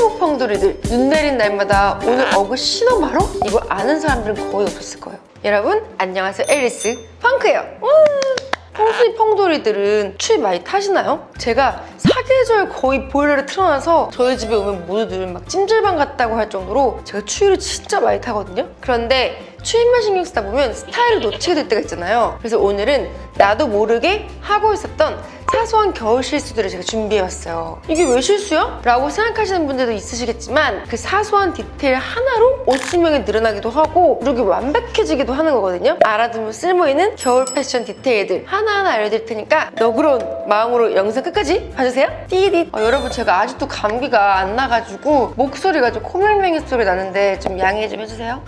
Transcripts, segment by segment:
페알보펑돌이들 눈 내린 날마다 오늘 어그 신어마로? 이거 아는 사람들은 거의 없었을 거예요. 여러분 안녕하세요, 앨리스 펑크예요. 펑순이 펑돌이들은 추위 많이 타시나요? 제가 사계절 거의 보일러를 틀어놔서 저희 집에 오면 모두들 막 찜질방 갔다고 할 정도로 제가 추위를 진짜 많이 타거든요. 그런데 추위만 신경 쓰다 보면 스타일을 놓치게 될 때가 있잖아요. 그래서 오늘은 나도 모르게 하고 있었던 사소한 겨울 실수들을 제가 준비해봤어요. 이게 왜 실수야? 라고 생각하시는 분들도 있으시겠지만 그 사소한 디테일 하나로 옷 수명이 늘어나기도 하고 이렇게 완벽해지기도 하는 거거든요. 알아두면 쓸모있는 겨울 패션 디테일들 하나하나 알려드릴 테니까 너그러운 마음으로 영상 끝까지 봐주세요. 띠디. 여러분 제가 아직도 감기가 안 나가지고 목소리가 좀 코맹맹이 소리 나는데 좀 양해 좀 해주세요.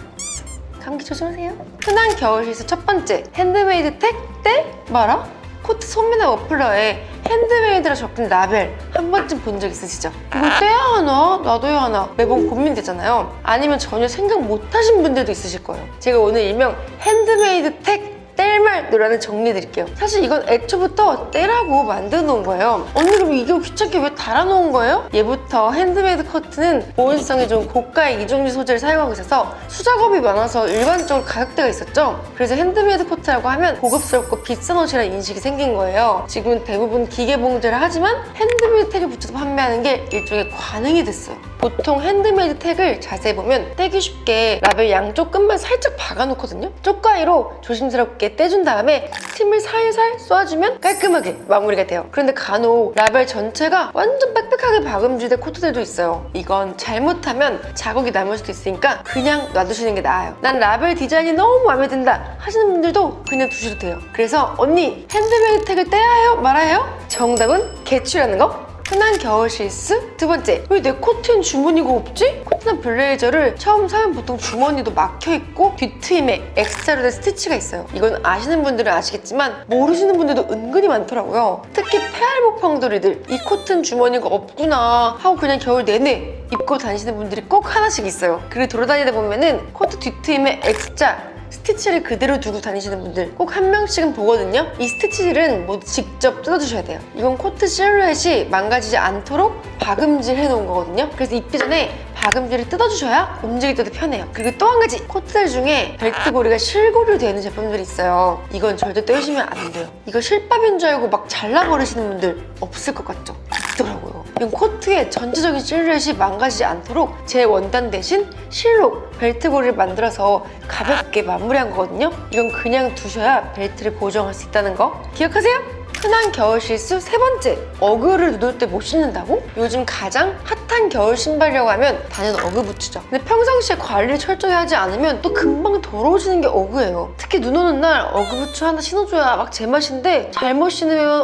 감기 조심하세요. 흔한 겨울 실수 첫 번째, 핸드메이드 택 때 말아? 코트 소매나 머플러에 핸드메이드라 적힌 라벨 한 번쯤 본 적 있으시죠? 이걸 떼야 하나? 놔둬야 하나? 매번 고민되잖아요. 아니면 전혀 생각 못 하신 분들도 있으실 거예요. 제가 오늘 일명 핸드메이드 택 뗄말 노라는 정리해드릴게요. 사실 이건 애초부터 떼라고 만들어 놓은 거예요. 언니 그럼 이게 귀찮게 왜 달아놓은 거예요? 예부터 핸드메이드 커트는 보온성이 좋은 고가의 이중지 소재를 사용하고 있어서 수작업이 많아서 일반적으로 가격대가 있었죠. 그래서 핸드메이드 코트라고 하면 고급스럽고 비싼 옷이라는 인식이 생긴 거예요. 지금은 대부분 기계 봉제를 하지만 핸드메이드 택을 붙여서 판매하는 게 일종의 관행이 됐어요. 보통 핸드메이드 택을 자세히 보면 떼기 쉽게 라벨 양쪽 끝만 살짝 박아놓거든요. 쪽가위로 조심스럽게 떼준 다음에 스팀을 살살 쏴주면 깔끔하게 마무리가 돼요. 그런데 간혹 라벨 전체가 완전 빽빽하게 박음질된 코트들도 있어요. 이건 잘못하면 자국이 남을 수도 있으니까 그냥 놔두시는 게 나아요. 난 라벨 디자인이 너무 마음에 든다 하시는 분들도 그냥 두셔도 돼요. 그래서 언니 핸드메이드 택을 떼야 해요? 말아야 해요? 정답은 개추라는 거. 흔한 겨울 실수? 두 번째, 왜 내 코트엔 주머니가 없지? 코트나 블레이저를 처음 사면 보통 주머니도 막혀있고 뒤트임에 X자로 된 스티치가 있어요. 이건 아시는 분들은 아시겠지만 모르시는 분들도 은근히 많더라고요. 특히 페알보펑돌이들 이 코트는 주머니가 없구나 하고 그냥 겨울 내내 입고 다니시는 분들이 꼭 하나씩 있어요. 그리고 돌아다니다 보면은 코트 뒤트임에 X자 스티치를 그대로 두고 다니시는 분들 꼭 한 명씩은 보거든요. 이 스티치들은 모두 직접 뜯어주셔야 돼요. 이건 코트 실루엣이 망가지지 않도록 박음질 해놓은 거거든요. 그래서 입기 전에 박음질을 뜯어주셔야 움직일 때도 편해요. 그리고 또 한 가지, 코트들 중에 벨트고리가 실고리로 되어 있는 제품들이 있어요. 이건 절대 떼시면 안 돼요. 이거 실밥인 줄 알고 막 잘라버리시는 분들 없을 것 같죠? 있더라고요. 이건 코트의 전체적인 실루엣이 망가지지 않도록 제 원단 대신 실로 벨트고리를 만들어서 가볍게 마무리한 거거든요. 이건 그냥 두셔야 벨트를 고정할 수 있다는 거 기억하세요? 흔한 겨울 실수 세 번째, 어그를 누를 때 못 신는다고? 요즘 가장 핫한 겨울 신발이라고 하면 단연 어그 부츠죠. 근데 평상시에 관리를 철저히 하지 않으면 또 금방 더러워지는 게 어그예요. 특히 눈 오는 날 어그 부츠 하나 신어줘야 막 제맛인데 잘못 신으면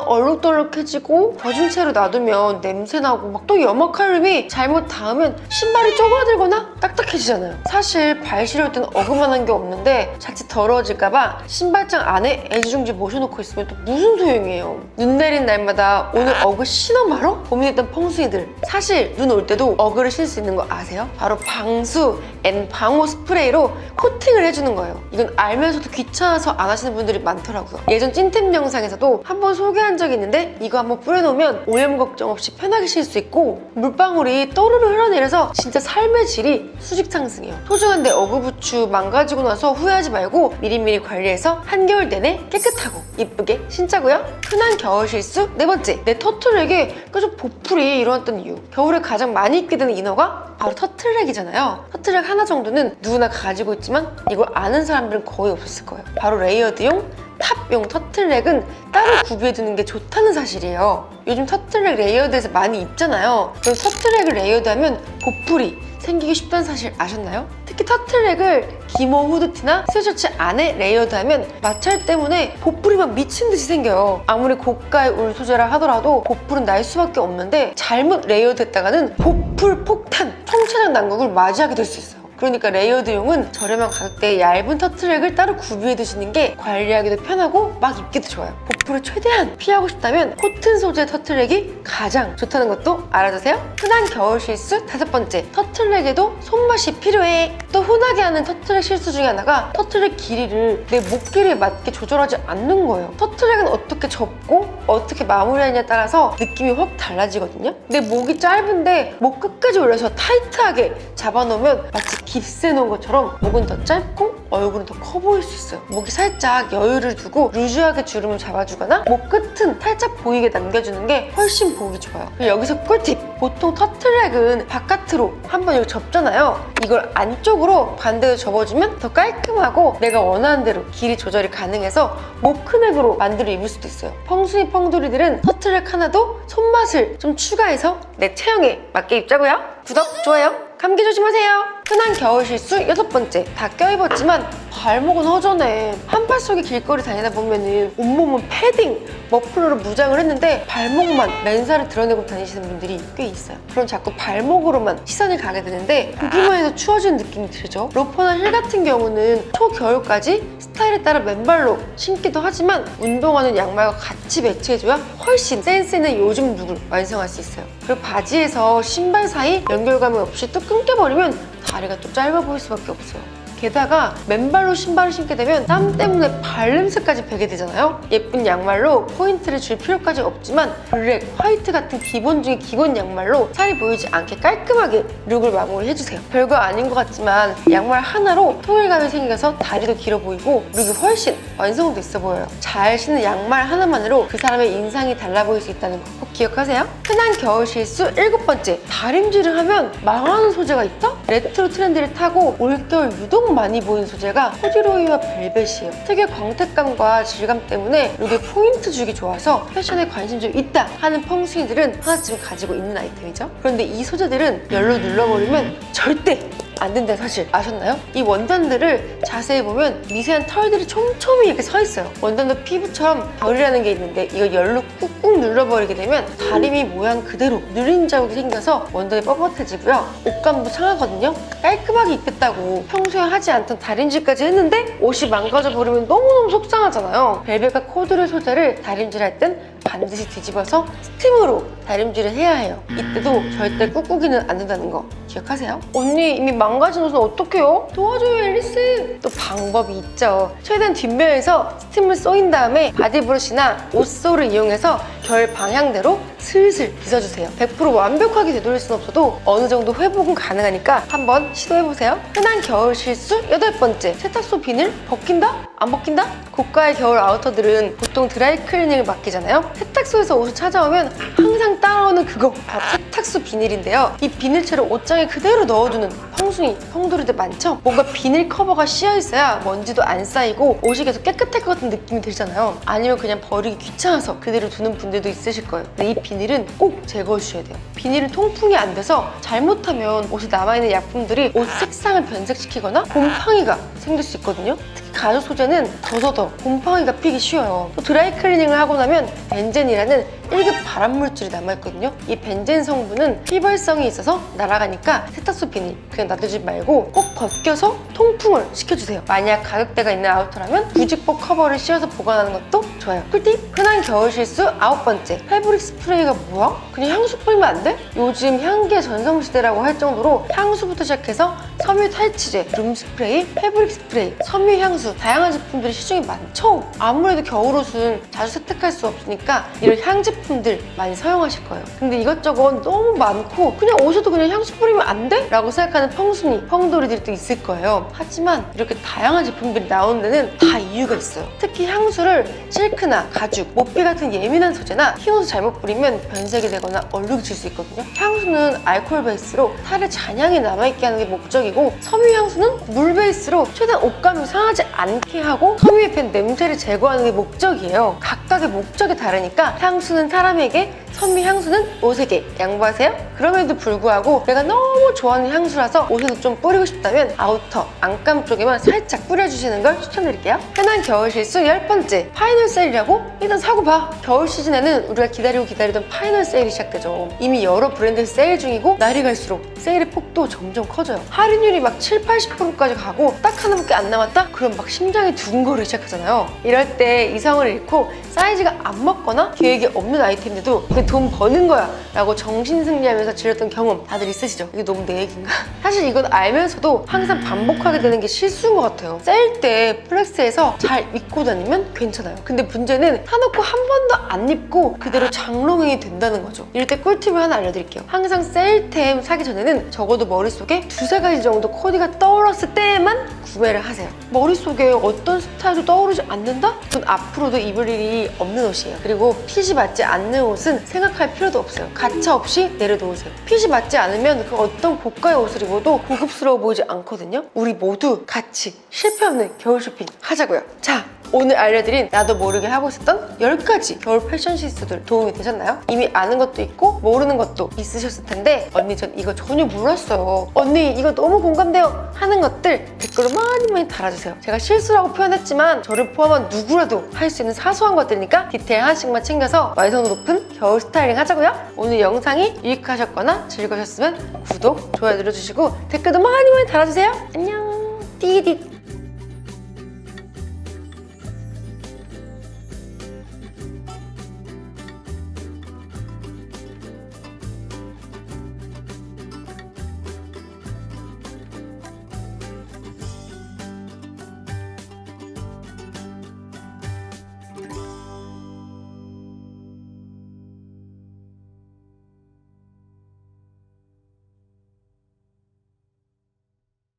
얼룩덜룩해지고 젖은 채로 놔두면 냄새나고 막 또 염화칼륨이 잘못 닿으면 신발이 쪼그라들거나 딱딱해지잖아요. 사실 발 시려울 때는 어그만한 게 없는데 자칫 더러워질까봐 신발장 안에 애지중지 모셔놓고 있으면 또 무슨 소용이에요. 눈 내린 날마다 오늘 어그 신어마로? 고민했던 펑순이들, 사실 눈 올 때도 어그를 신을 수 있는 거 아세요? 바로 방수 앤 방호 스프레이로 코팅을 해주는 거예요. 이건 알면서도 귀찮아서 안 하시는 분들이 많더라고요. 예전 찐템 영상에서도 한번 소개한 적이 있는데 이거 한번 뿌려놓으면 오염 걱정 없이 편하게 쉴 수 있고 물방울이 또르르 흘러내려서 진짜 삶의 질이 수직 상승해요. 소중한 내 어그 부츠 망가지고 나서 후회하지 말고 미리미리 관리해서 한겨울 내내 깨끗하고 이쁘게 신자고요. 흔한 겨울 실수 네 번째, 내 터틀넥에 계속 보풀이 일어났던 이유. 겨울에 가장 많이 입게 되는 이너가 바로 터틀넥이잖아요. 터틀넥 하나 정도는 누구나 가지고 있지만 이걸 아는 사람들은 거의 없었을 거예요. 바로 레이어드용 탑용 터틀넥은 따로 구비해두는 게 좋다는 사실이에요. 요즘 터틀넥 레이어드에서 많이 입잖아요. 그럼 터틀넥을 레이어드하면 보풀이 생기기 쉽다는 사실 아셨나요? 특히 터틀넥을 기모 후드티나 스웨셔츠 안에 레이어드하면 마찰 때문에 보풀이 막 미친 듯이 생겨요. 아무리 고가의 울 소재라 하더라도 보풀은 날 수밖에 없는데 잘못 레이어드 했다가는 보풀 폭탄, 총체적 난국을 맞이하게 될 수 있어요. 그러니까 레이어드용은 저렴한 가격대의 얇은 터트랙을 따로 구비해 두시는 게 관리하기도 편하고 막 입기도 좋아요. 보풀을 최대한 피하고 싶다면 코튼 소재 터트랙이 가장 좋다는 것도 알아두세요. 흔한 겨울 실수 5번째, 터틀넥에도 손맛이 필요해. 또 흔하게 하는 터틀넥 실수 중에 하나가 터틀넥 길이를 내 목 길이에 맞게 조절하지 않는 거예요. 터틀넥은 어떻게 접고 어떻게 마무리하냐에 따라서 느낌이 확 달라지거든요. 내 목이 짧은데 목 끝까지 올려서 타이트하게 잡아놓으면 마치 깁스해 놓은 것처럼 목은 더 짧고 얼굴은 더 커 보일 수 있어요. 목이 살짝 여유를 두고 루즈하게 주름을 잡아주거나 목 끝은 살짝 보이게 남겨주는 게 훨씬 보기 좋아요. 그리고 여기서 꿀팁! 보통 터틀넥은 바깥으로 한번 이렇게 접잖아요. 이걸 안쪽으로 반대로 접어주면 더 깔끔하고 내가 원하는 대로 길이 조절이 가능해서 목 큰 액으로 만들어 입을 수도 있어요. 펑순이 펑돌이들은 터틀넥 하나도 손맛을 좀 추가해서 내 체형에 맞게 입자고요. 구독, 좋아요, 감기 조심하세요. 흔한 겨울 실수 6번째, 다 껴입었지만 발목은 허전해. 한팔 속에 길거리 다니다 보면은 온몸은 패딩, 머플러로 무장을 했는데 발목만 맨살을 드러내고 다니시는 분들이 꽤 있어요. 그럼 자꾸 발목으로만 시선이 가게 되는데 보기만 해도 추워지는 느낌이 들죠. 로퍼나 힐 같은 경우는 초겨울까지 스타일에 따라 맨발로 신기도 하지만 운동화는 양말과 같이 매치해줘야 훨씬 센스 있는 요즘 룩을 완성할 수 있어요. 그리고 바지에서 신발 사이 연결감이 없이 또 끊겨버리면 다리가 또 짧아 보일 수밖에 없어요. 게다가 맨발로 신발을 신게 되면 땀 때문에 발냄새까지 배게 되잖아요. 예쁜 양말로 포인트를 줄 필요까지 없지만 블랙, 화이트 같은 기본 중에 기본 양말로 살이 보이지 않게 깔끔하게 룩을 마무리해주세요. 별거 아닌 것 같지만 양말 하나로 통일감이 생겨서 다리도 길어 보이고 룩이 훨씬 완성도 있어 보여요. 잘 신는 양말 하나만으로 그 사람의 인상이 달라 보일 수 있다는 거 꼭 기억하세요. 흔한 겨울 실수 7번째, 다림질을 하면 망하는 소재가 있다? 레트로 트렌드를 타고 올겨울 유독 많이 보이는 소재가 코듀로이와 벨벳이에요. 특유의 광택감과 질감 때문에 룩에 포인트 주기 좋아서 패션에 관심 좀 있다 하는 펑순이들은 하나쯤 가지고 있는 아이템이죠. 그런데 이 소재들은 열로 눌러버리면 절대 안 된다는 사실 아셨나요? 이 원단들을 자세히 보면 미세한 털들이 촘촘히 이렇게 서 있어요. 원단도 피부처럼 결이라는 게 있는데 이걸 열로 꾹꾹 눌러버리게 되면 다리미 모양 그대로 누린 자국이 생겨서 원단이 뻣뻣해지고요. 옷감도 상하거든요. 깔끔하게 입겠다고 평소에 하지 않던 다림질까지 했는데 옷이 망가져 버리면 너무너무 속상하잖아요. 벨벳과 코드를 소재를 다림질할 땐 반드시 뒤집어서 스팀으로 다림질을 해야 해요. 이때도 절대 꾹꾹이는 안 된다는 거 기억하세요? 언니 이미 망가진 옷은 어떡해요? 도와줘요 앨리스! 또 방법이 있죠. 최대한 뒷면에서 스팀을 쏘인 다음에 바디브러시나 옷솔을 이용해서 결 방향대로 슬슬 빗어주세요. 100% 완벽하게 되돌릴 순 없어도 어느 정도 회복은 가능하니까 한번 시도해보세요. 흔한 겨울 실수 8번째, 세탁소 비늘 벗긴다? 안 벗긴다? 고가의 겨울 아우터들은 보통 드라이클리닝을 맡기잖아요. 세탁소에서 옷을 찾아오면 항상 따라오는 그거 바로 세탁소 비닐인데요. 이 비닐채를 옷장에 그대로 넣어두는 펑순이, 펑돌이들 많죠? 뭔가 비닐 커버가 씌어있어야 먼지도 안 쌓이고 옷이 계속 깨끗할 것 같은 느낌이 들잖아요. 아니면 그냥 버리기 귀찮아서 그대로 두는 분들도 있으실 거예요. 근데 이 비닐은 꼭 제거해 주셔야 돼요. 비닐은 통풍이 안 돼서 잘못하면 옷에 남아있는 약품들이 옷 색상을 변색시키거나 곰팡이가 생길 수 있거든요. 특히 가죽 소재는 더 곰팡이가 피기 쉬워요. 또 드라이클리닝을 하고 나면 벤젠이라는 1급 발암물질이 남아있거든요. 이 벤젠 성분은 휘발성이 있어서 날아가니까 세탁소 비닐 그냥 놔두지 말고 꼭 벗겨서 통풍을 시켜주세요. 만약 가격대가 있는 아우터라면 부직포 커버를 씌워서 보관하는 것도 좋아요. 꿀팁! 흔한 겨울 실수 9번째, 패브릭 스프레이가 뭐야? 그냥 향수 뿌리면 안 돼? 요즘 향기의 전성시대라고 할 정도로 향수부터 시작해서 섬유 탈취제, 룸 스프레이, 패브릭 스프레이, 섬유 향수 다양한 제품들이 시중에 많죠? 아무래도 겨울옷은 자주 세탁할 수 없으니까 이런 향 제품들 많이 사용하실 거예요. 근데 이것저것 너무 많고 그냥 옷에도 그냥 향수 뿌리면 안 돼? 라고 생각하는 펑순이, 펑돌이들이 또 있을 거예요. 하지만 이렇게 다양한 제품들이 나오는 데는 다 이유가 있어요. 특히 향수를 실크나 가죽, 모피 같은 예민한 소재나 흰 옷을 잘못 뿌리면 변색이 되거나 얼룩이 질 수 있거든요. 향수는 알코올 베이스로 살에 잔향이 남아있게 하는 게 목적이고 섬유 향수는 물 베이스로 최대한 옷감이 상하지 않게 하고 섬유에 밴 냄새를 제거하는 게 목적이에요. 각각의 목적이 다르니까 향수는 사람에게 선미 향수는 5세개 양보하세요. 그럼에도 불구하고 내가 너무 좋아하는 향수라서 옷에도 좀 뿌리고 싶다면 아우터, 안감 쪽에만 살짝 뿌려주시는 걸 추천드릴게요. 흔한 겨울 실수 10번째, 파이널 세일이라고? 일단 사고 봐. 겨울 시즌에는 우리가 기다리던 파이널 세일이 시작되죠. 이미 여러 브랜드 세일 중이고 날이 갈수록 세일의 폭도 점점 커져요. 할인율이 막 7, 80%까지 가고 딱 하나밖에 안 남았다? 그럼 막 심장이 두근거리기 시작하잖아요. 이럴 때 이성을 잃고 사이즈가 안 맞거나 계획이 없는 아이템인데도 이게 돈 버는 거야 라고 정신승리하면서 질렸던 경험 다들 있으시죠? 이게 너무 내 얘기인가? 사실 이건 알면서도 항상 반복하게 되는 게 실수인 것 같아요. 세일 때 플렉스에서 잘 입고 다니면 괜찮아요. 근데 문제는 사놓고 한 번도 안 입고 그대로 장롱이 된다는 거죠. 이럴 때 꿀팁을 하나 알려드릴게요. 항상 세일템 사기 전에는 적어도 머릿속에 두세 가지 정도 코디가 떠올랐을 때만 구매를 하세요. 머릿속에 어떤 스타일도 떠오르지 않는다? 그건 앞으로도 입을 일이 없는 옷이에요. 그리고 핏이 맞지 않는 옷은 생각할 필요도 없어요. 가차 없이 내려놓으세요. 핏이 맞지 않으면 그 어떤 고가의 옷을 입어도 고급스러워 보이지 않거든요. 우리 모두 같이 실패 없는 겨울 쇼핑 하자고요. 자, 오늘 알려드린 나도 모르게 하고 있었던 10가지 겨울 패션 실수들 도움이 되셨나요? 이미 아는 것도 있고 모르는 것도 있으셨을 텐데 언니 전 이거 전혀 몰랐어요. 언니 이거 너무 공감돼요 하는 것들 댓글로 많이 달아주세요. 제가 실수라고 표현했지만 저를 포함한 누구라도 할 수 있는 사소한 것들이니까 디테일 하나씩만 챙겨서 완성도 높은 겨울 스타일링 하자고요. 오늘 영상이 유익하셨거나 즐거우셨으면 구독, 좋아요 눌러주시고 댓글도 많이 달아주세요. 안녕. 띠디.